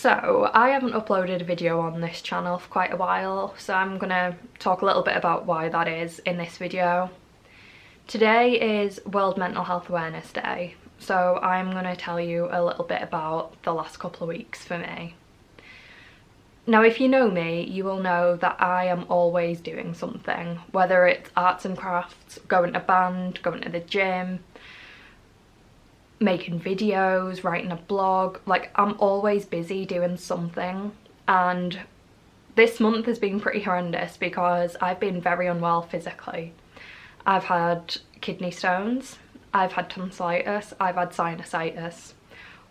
So, I haven't uploaded a video on this channel for quite a while, so I'm gonna talk a little bit about why that is in this video. Today is World Mental Health Awareness Day, so I'm gonna tell you a little bit about the last couple of weeks for me. Now, if you know me, you will know that I am always doing something, whether it's arts and crafts, going to band, going to the gym, making videos, writing a blog. Like, I'm always busy doing something, and this month has been pretty horrendous because I've been very unwell physically. I've had kidney stones, I've had tonsillitis, I've had sinusitis,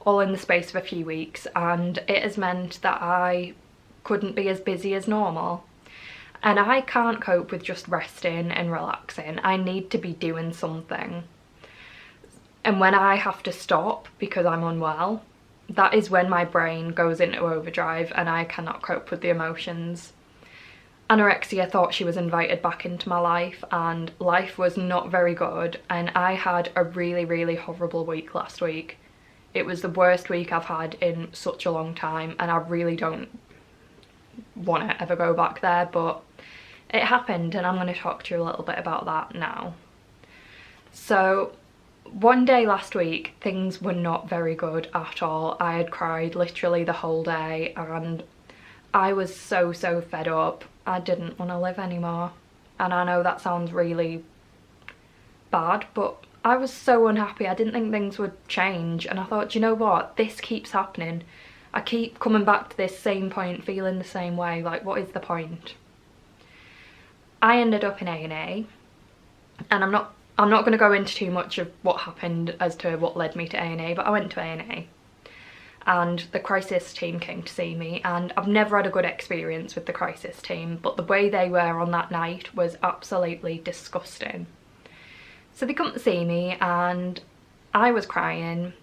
all in the space of a few weeks, and it has meant that I couldn't be as busy as normal. And I can't cope with just resting and relaxing. I need to be doing something. And when I have to stop because I'm unwell, that is when my brain goes into overdrive and I cannot cope with the emotions. Anorexia thought she was invited back into my life, and life was not very good, and I had a really horrible week last week. It was the worst week I've had in such a long time, and I really don't want to ever go back there, but it happened, and I'm going to talk to you a little bit about that now. So, one day last week, things were not very good at all. I had cried literally the whole day, and I was so fed up. I didn't want to live anymore. And I know that sounds really bad, but I was so unhappy. I didn't think things would change, and I thought, do you know what? This keeps happening. I keep coming back to this same point, feeling the same way. Like, what is the point? I ended up in A&E, and I'm not going to go into too much of what happened as to what led me to A&E, but I went to A&E, and the crisis team came to see me, and I've never had a good experience with the crisis team, but the way they were on that night was absolutely disgusting. So they come to see me, and I was crying.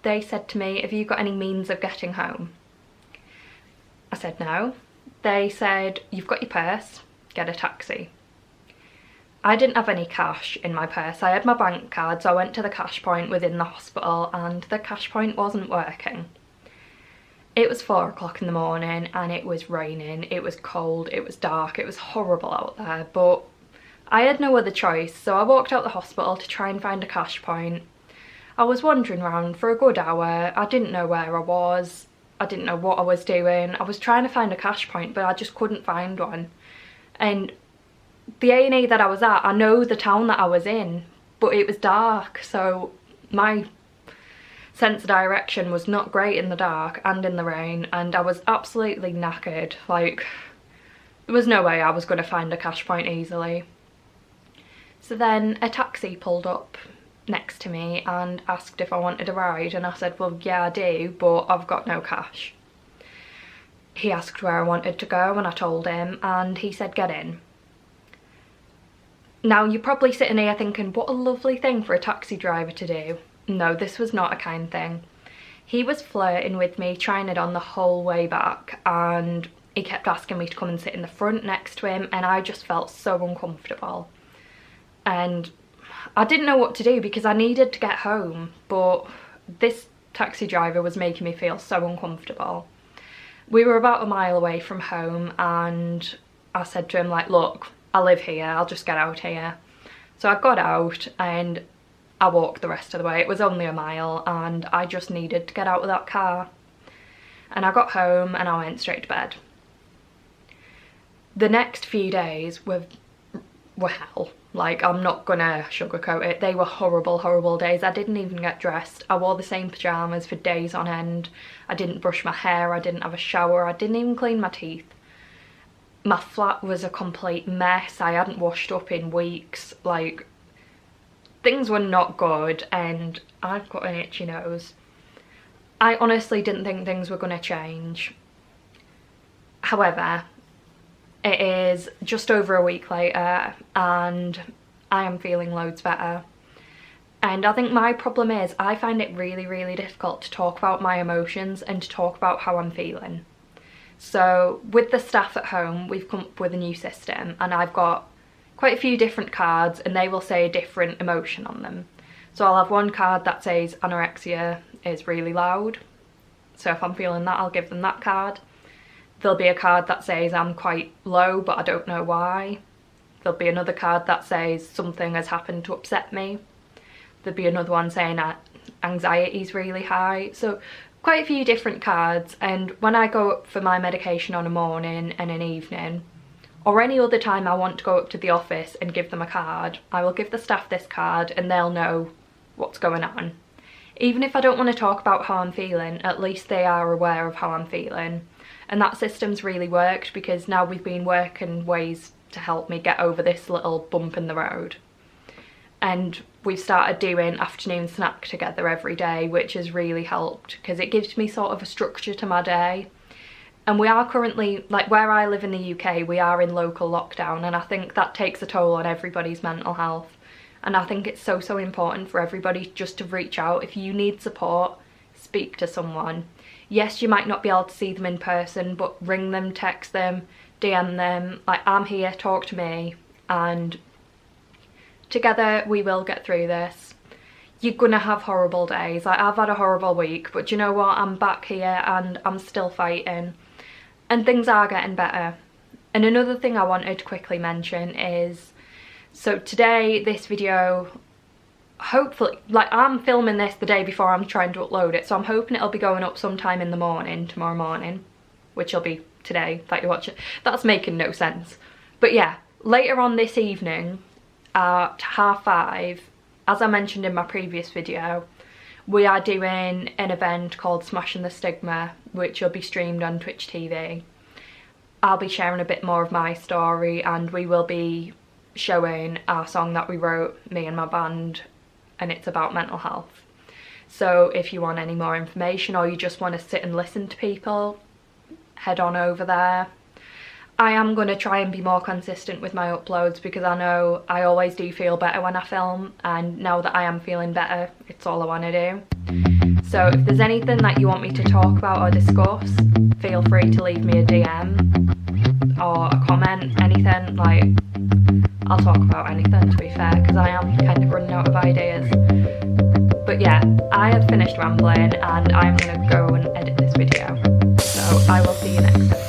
They said to me, "Have you got any means of getting home?" I said no. They said, "You've got your purse, get a taxi." I didn't have any cash in my purse. I had my bank card, so I went to the cash point within the hospital, and the cash point wasn't working. It was 4 o'clock in the morning, and it was raining, it was cold, it was dark, it was horrible out there, but I had no other choice, so I walked out the hospital to try and find a cash point. I was wandering around for a good hour. I didn't know where I was. I didn't know what I was doing. I was trying to find a cash point, but I just couldn't find one. And the A&E that I was at, I know the town that I was in, but it was dark, so my sense of direction was not great in the dark and in the rain, and I was absolutely knackered. Like, there was no way I was going to find a cash point easily. So then a taxi pulled up next to me and asked if I wanted a ride, and I said, well, yeah, I do, but I've got no cash. He asked where I wanted to go, and I told him, and he said, get in. Now, you're probably sitting here thinking, what a lovely thing for a taxi driver to do. No, this was not a kind thing. He was flirting with me, trying it on the whole way back, and he kept asking me to come and sit in the front next to him, and I just felt so uncomfortable. And I didn't know what to do because I needed to get home, but this taxi driver was making me feel so uncomfortable. We were about a mile away from home, and I said to him, like, look, I live here, I'll just get out here. So I got out and I walked the rest of the way. It was only a mile, and I just needed to get out of that car. And I got home and I went straight to bed. The next few days were hell. Like, I'm not gonna sugarcoat it. They were horrible days. I didn't even get dressed. I wore the same pyjamas for days on end. I didn't brush my hair, I didn't have a shower, I didn't even clean my teeth. My flat was a complete mess. I hadn't washed up in weeks. Like, things were not good, and I've got an itchy nose. I honestly didn't think things were gonna change. However, it is just over a week later, and I am feeling loads better. And I think my problem is I find it really difficult to talk about my emotions and to talk about how I'm feeling. So with the staff at home, we've come up with a new system, and I've got quite a few different cards, and they will say a different emotion on them. So I'll have one card that says anorexia is really loud, So if I'm feeling that, I'll give them that card. There'll be a card that says I'm quite low but I don't know why. There'll be another card that says something has happened to upset me. There'll be another one saying anxiety's really high. So quite a few different cards. And when I go up for my medication on a morning and an evening, or any other time I want to go up to the office and give them a card, I will give the staff this card and they'll know what's going on. Even if I don't want to talk about how I'm feeling, at least they are aware of how I'm feeling. And that system's really worked, because now we've been working ways to help me get over this little bump in the road. And we've started doing afternoon snack together every day, which has really helped because it gives me sort of a structure to my day. And we are currently, like where I live in the UK, we are in local lockdown, and I think that takes a toll on everybody's mental health. And I think it's so important for everybody just to reach out. If you need support, speak to someone. Yes, you might not be able to see them in person, but ring them, text them, DM them, like I'm here, talk to me, and together we will get through this. You're gonna have horrible days. Like I've had a horrible week, but you know what? I'm back here and I'm still fighting. And things are getting better. And another thing I wanted to quickly mention is, so today, this video, hopefully, like I'm filming this the day before I'm trying to upload it, so I'm hoping it'll be going up sometime in the morning, tomorrow morning, which will be today that you watch it. That's making no sense. But yeah, later on this evening at 5:30, as I mentioned in my previous video, we are doing an event called Smashing the Stigma, which will be streamed on Twitch TV. I'll be sharing a bit more of my story, and we will be showing our song that we wrote, me and my band, and it's about mental health. So if you want any more information, or you just want to sit and listen to people, head on over there. I am going to try and be more consistent with my uploads, because I know I always do feel better when I film, and now that I am feeling better, it's all I want to do. So if there's anything that you want me to talk about or discuss, feel free to leave me a DM or a comment, anything. Like, I'll talk about anything, to be fair, because I am kind of running out of ideas. But yeah, I have finished rambling and I'm going to go and edit this video. So I will see you next time.